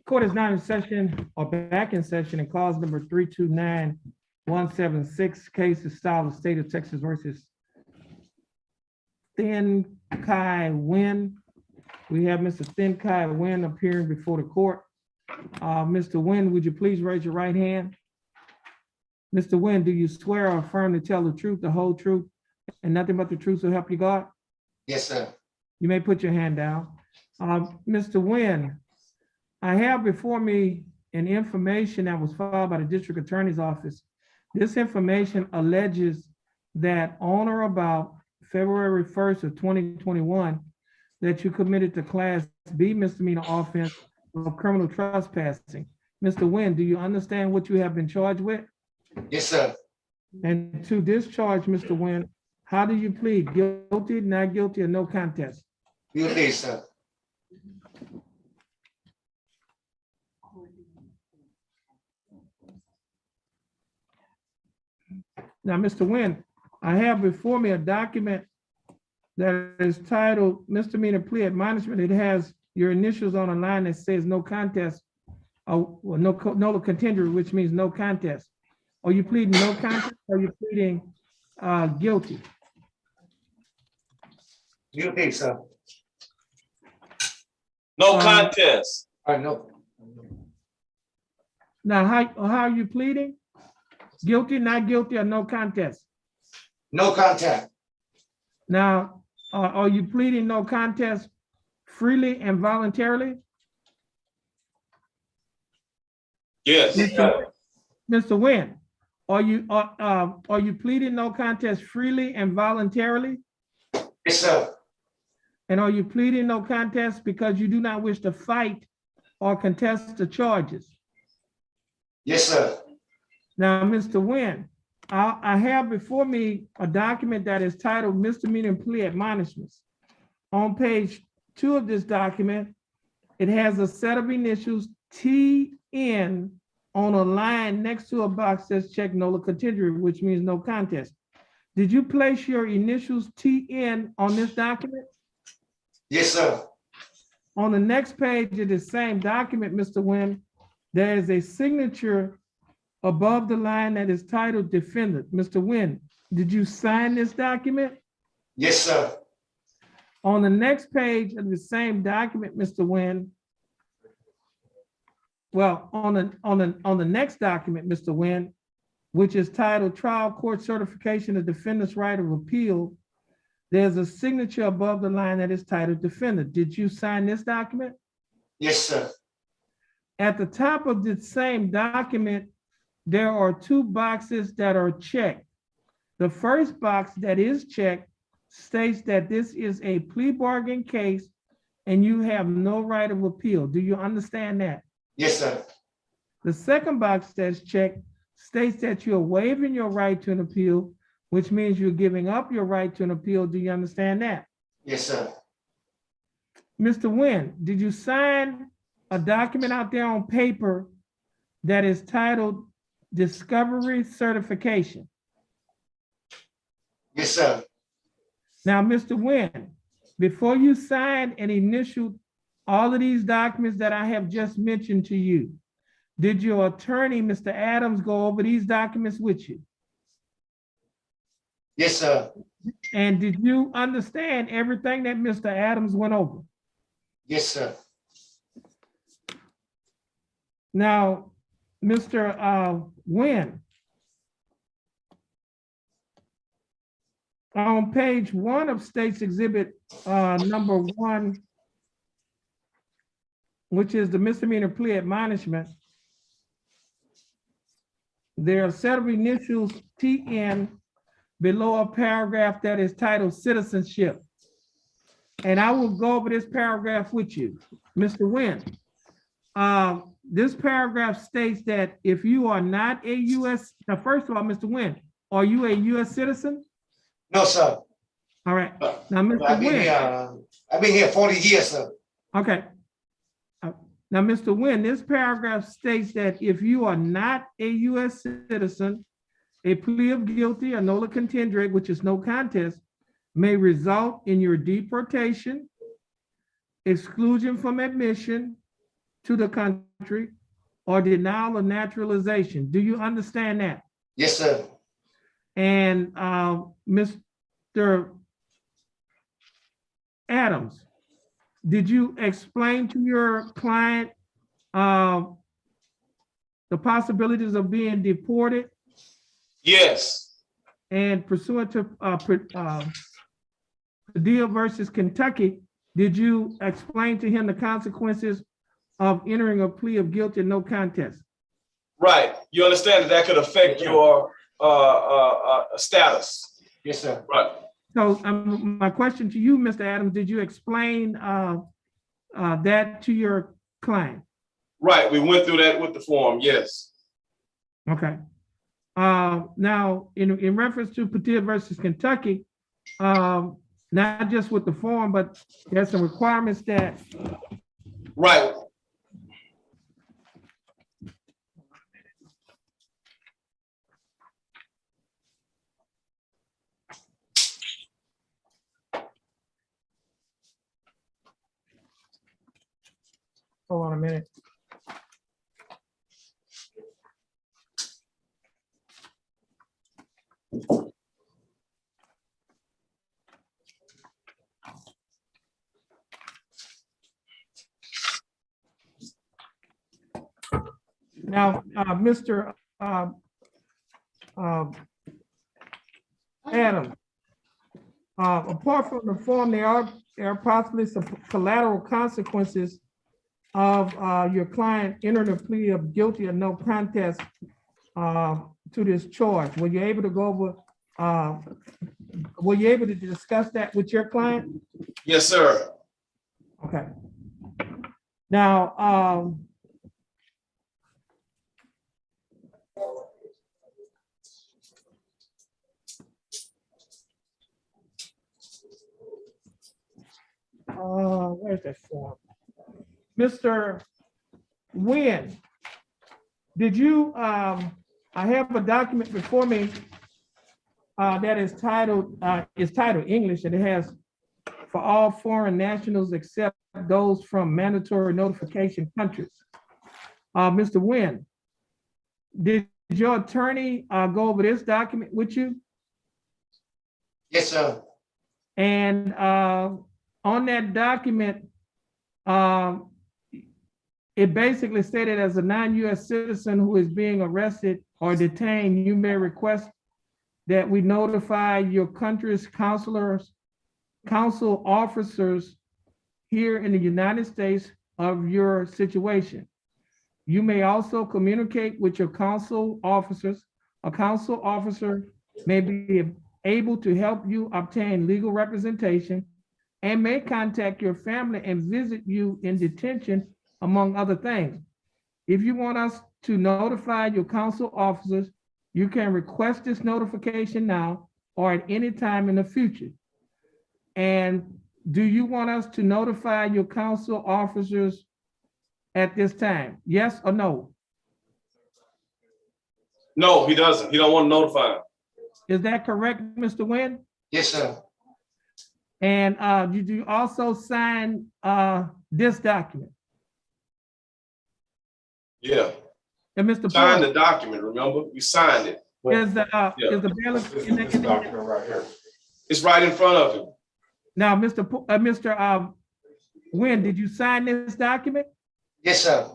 Court is now in session or back in session in clause number 329176, case is style of state of Texas versus Thin Kai Nguyen. We have Mr. Thin Kai Nguyen appearing before the court. Mr. Nguyen, would you please raise your right hand? Mr. Nguyen, do you swear or affirm to tell the truth, the whole truth, and nothing but the truth so help you God? Yes, sir. You may put your hand down. Mr. Nguyen, I have before me an information that was filed by the district attorney's office. This information alleges that on or about February 1st of 2021, that you committed the Class B misdemeanor offense of criminal trespassing. Mr. Nguyen, do you understand what you have been charged with? Yes, sir. And to this charge, Mr. Nguyen, how do you plead? Guilty, not guilty, or no contest? Guilty, sir. Now, Mr. Nguyen, I have before me a document that is titled misdemeanor plea admonishment. It has your initials on a line that says no contest, or no contender, which means no contest. Are you pleading no contest, or are you pleading guilty? Guilty, sir. No contest. No. Now, how are you pleading? Guilty, not guilty, or no contest? No contact. Now, are you pleading no contest freely and voluntarily? Yes. Mr. Nguyen, are you pleading no contest freely and voluntarily? Yes, sir. And are you pleading no contest because you do not wish to fight or contest the charges? Yes, sir. Now, Mr. Nguyen, I have before me a document that is titled misdemeanor plea admonishments. On page 2 of this document, it has a set of initials TN on a line next to a box that says check nolo contendere, which means no contest. Did you place your initials TN on this document? Yes, sir. On the next page of the same document, Mr. Nguyen, there is a signature above the line that is titled defendant. Mr. Nguyen, did you sign this document? Yes, sir. On the next page of the same document, Mr. Nguyen, well, on the next document, Mr. Nguyen, which is titled Trial Court Certification of Defendant's Right of Appeal, there's a signature above the line that is titled defendant. Did you sign this document? Yes, sir. At the top of the same document, there are 2 boxes that are checked. The first box that is checked states that this is a plea bargain case and you have no right of appeal. Do you understand that? Yes, sir. The second box that's checked states that you're waiving your right to an appeal, which means you're giving up your right to an appeal. Do you understand that? Yes, sir. Mr. Nguyen, did you sign a document out there on paper that is titled Discovery Certification? Yes, sir. Now, Mr. Nguyen, before you sign and initial all of these documents that I have just mentioned to you, did your attorney, Mr. Adams, go over these documents with you? Yes, sir. And did you understand everything that Mr. Adams went over? Yes, sir. Now, Mr. Nguyen, on page 1 of State's Exhibit number 1, which is the misdemeanor plea admonishment, there are a set of initials TN below a paragraph that is titled citizenship. And I will go over this paragraph with you. Mr. Nguyen, this paragraph states that if you are not a U.S., now first of all, Mr. Nguyen, are you a U.S. citizen? No, sir. All right. Now, Mr. Nguyen. I've been here 40 years, sir. Okay. Now, Mr. Nguyen, this paragraph states that if you are not a U.S. citizen, a plea of guilty or nolo contendere, which is no contest, may result in your deportation, exclusion from admission, to the country or denial of naturalization. Do you understand that? Yes, sir. And Mr. Adams, did you explain to your client the possibilities of being deported? Yes. And pursuant to Padilla versus Kentucky, did you explain to him the consequences of entering a plea of guilty and no contest? Right. You understand that could affect your status. Yes, sir. Right. So my question to you, Mr. Adams, did you explain that to your client? Right. We went through that with the form. Yes. Okay. Now, in reference to Padilla versus Kentucky, not just with the form, but there's some requirements that. Right. Hold on a minute. Now, Mr. Adams, apart from the form, there are possibly some collateral consequences of your client entering a plea of guilty or no contest to this charge. Were you able to go over, were you able to discuss that with your client? Yes, sir. Okay. Now, where's that form? Mr. Wynn, did you, I have a document before me that is titled English, and it has for all foreign nationals except those from mandatory notification countries. Mr. Wynn, did your attorney go over this document with you? Yes, sir. And on that document, it basically stated as a non-US citizen who is being arrested or detained, you may request that we notify your country's council officers here in the United States of your situation. You may also communicate with your council officers. A council officer may be able to help you obtain legal representation and may contact your family and visit you in detention, among other things. If you want us to notify your council officers, you can request this notification now or at any time in the future. And do you want us to notify your council officers at this time? Yes or no? No, he doesn't. He don't want to notify him. Is that correct, Mr. Wynn? Yes, sir. And did you also sign this document? Yeah. And Mr. Signed the Porter, document, remember? We signed it. is the balance in This document right here. It's right in front of him. now, Mr. Wynn, did you sign this document? Yes, sir.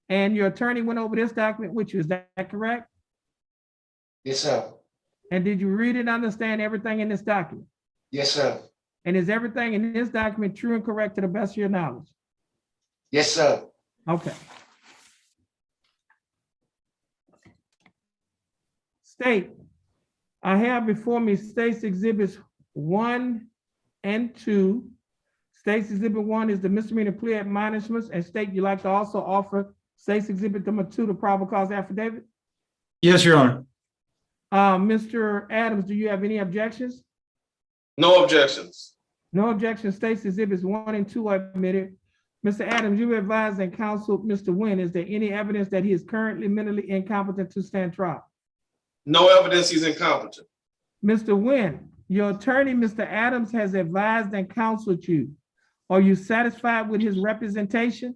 And your attorney went over this document with you, is that correct? Yes, sir. And did you read and understand everything in this document? Yes, sir. And is everything in this document true and correct to the best of your knowledge? Yes, sir. Okay. State, I have before me State's Exhibits 1 and 2. State's Exhibit 1 is the misdemeanor plea admonishments, and State, you like to also offer State's Exhibit number 2, the probable cause affidavit? Yes, Your Honor. Mr. Adams, do you have any objections? No objections. No objections. State's Exhibits 1 and 2 are admitted. Mr. Adams, you advised and counseled Mr. Wynn. Is there any evidence that he is currently mentally incompetent to stand trial? No evidence he's incompetent. Mr. Wynn, your attorney, Mr. Adams, has advised and counseled you. Are you satisfied with his representation?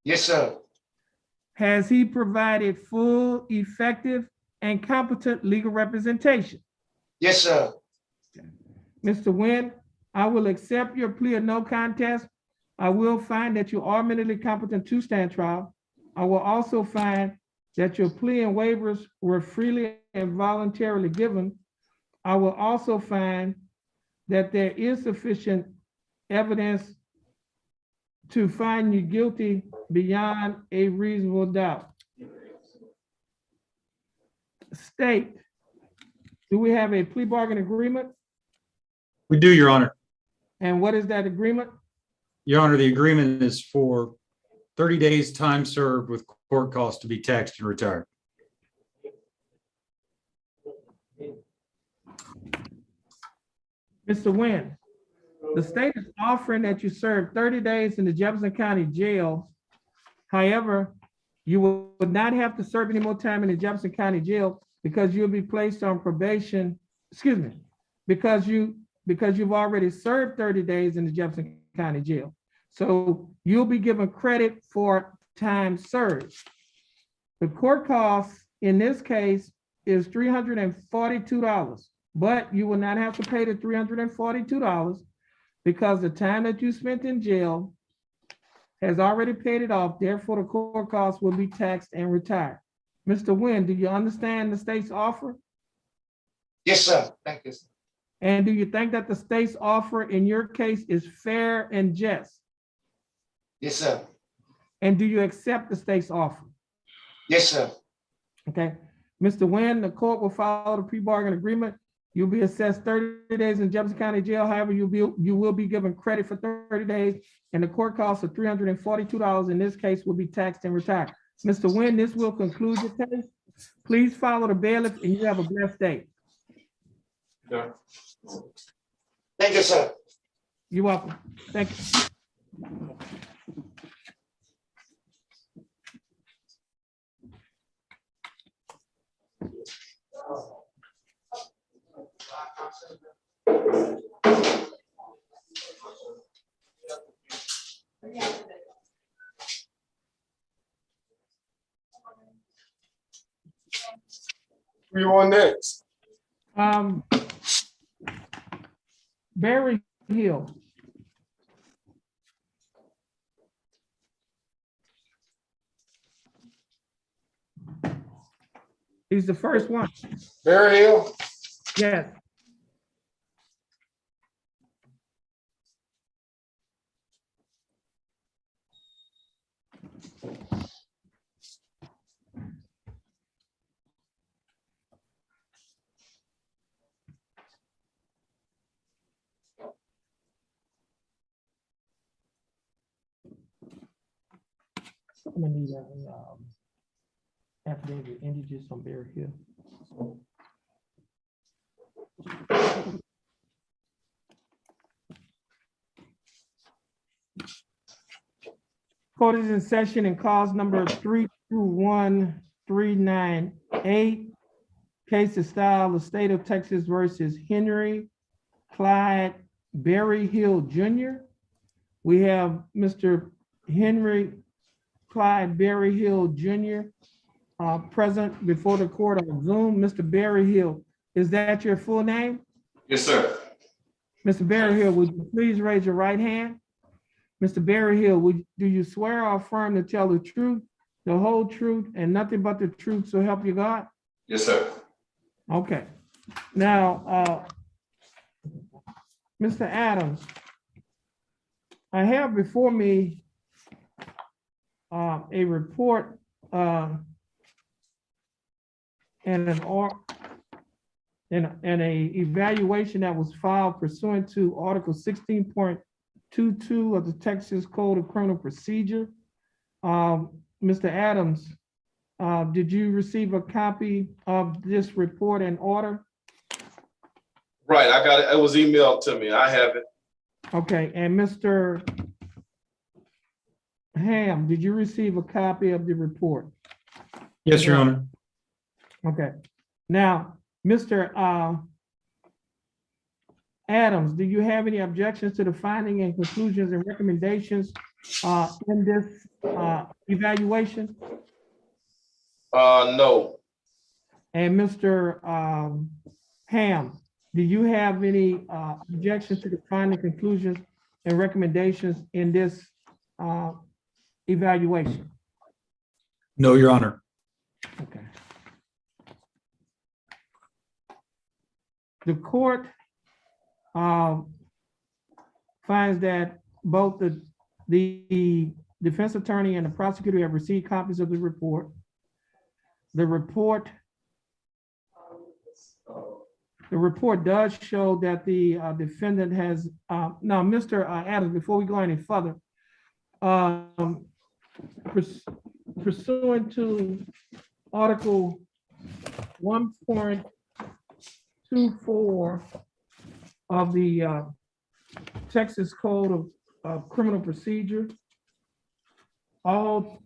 Yes, sir. Has he provided full, effective, and competent legal representation? Yes, sir. Mr. Nguyen, I will accept your plea of no contest. I will find that you are mentally competent to stand trial. I will also find that your plea and waivers were freely and voluntarily given. I will also find that there is sufficient evidence to find you guilty beyond a reasonable doubt. State, do we have a plea bargain agreement? We do, Your Honor. And what is that agreement? Your Honor, the agreement is for 30 days time served with court costs to be taxed and retired. Mr. Nguyen, the state is offering that you serve 30 days in the Jefferson County Jail. However, you will not have to serve any more time in the Jefferson County Jail because you'll be placed on probation, because you've already served 30 days in the Jefferson County Jail. So you'll be given credit for time served. The court cost in this case is $342, but you will not have to pay the $342 because the time that you spent in jail has already paid it off. Therefore, the court costs will be taxed and retired. Mr. Nguyen, do you understand the state's offer? Yes, sir. Thank you, sir. And do you think that the state's offer in your case is fair and just? Yes, sir. And do you accept the state's offer? Yes, sir. Okay. Mr. Nguyen, the court will follow the pre-bargain agreement. You'll be assessed 30 days in Jefferson County Jail. However, you will be given credit for 30 days, and the court cost of $342 in this case will be taxed and retired. Mr. Nguyen, this will conclude your case. Please follow the bailiff, and you have a blessed day. Yeah. Thank you, sir. You're welcome. Thank you. Who you on next? Barry Hill. He's the first one. Barry Hill? Yes. I'm gonna need an affidavit indigence on Barry Hill. Court is in session and cause number 321398. Case is styled the state of Texas versus Henry Clyde Berry Hill Jr. We have Mr. Henry Clyde Berry Hill Jr. Present before the court on Zoom. Mr. Berry Hill, is that your full name? Yes, sir. Mr. Berry Hill, would you please raise your right hand? Mr. Berry Hill, do you swear or affirm to tell the truth, the whole truth, and nothing but the truth, so help you God? Yes, sir. Okay. Now, Mr. Adams, I have before me a report and an evaluation that was filed pursuant to Article 16.22 of the Texas Code of Criminal Procedure. Mr. Adams, did you receive a copy of this report and order? Right, I got it. It was emailed to me. I have it. Okay, and Mr. Ham, did you receive a copy of the report? Yes, Your Honor. Okay, now, Mr. Adams, do you have any objections to the finding and conclusions and recommendations in this evaluation? No. And Mr. Ham, do you have any objections to the finding, conclusions, and recommendations in this evaluation? No, Your Honor. Okay. The court finds that both the defense attorney and the prosecutor have received copies of the report. The report does show that the defendant has, now, Mr. Adams, before we go any further, pursuant to Article 1.24 of the Texas Code of Criminal Procedure, all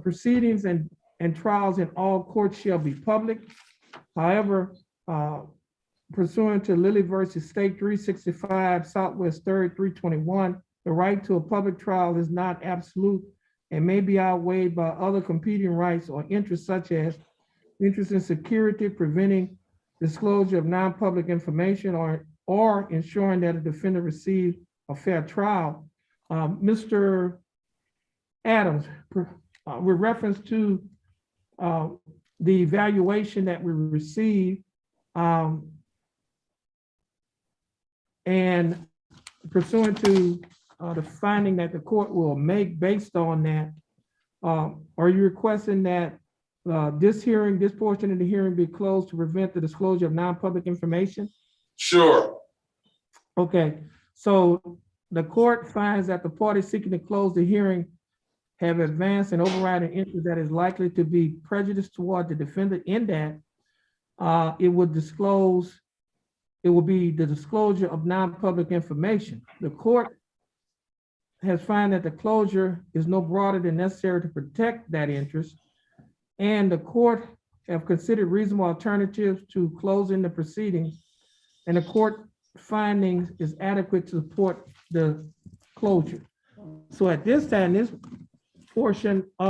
proceedings and trials in all courts shall be public. However, pursuant to Lilly versus State 365, Southwest 3rd 321, the right to a public trial is not absolute and may be outweighed by other competing rights or interests, such as interest in security, preventing disclosure of non-public information, or ensuring that a defendant receives a fair trial. Mr. Adams, with reference to the evaluation that we received, and pursuant to the finding that the court will make based on that, are you requesting that this portion of the hearing be closed to prevent the disclosure of non-public information? Sure. Okay, so the court finds that the party seeking to close the hearing have advanced an overriding interest that is likely to be prejudiced toward the defendant, in that it will be the disclosure of non-public information. The court has found that the closure is no broader than necessary to protect that interest, and the court have considered reasonable alternatives to closing the proceedings, and the court findings is adequate to support the closure. So at this time, this portion of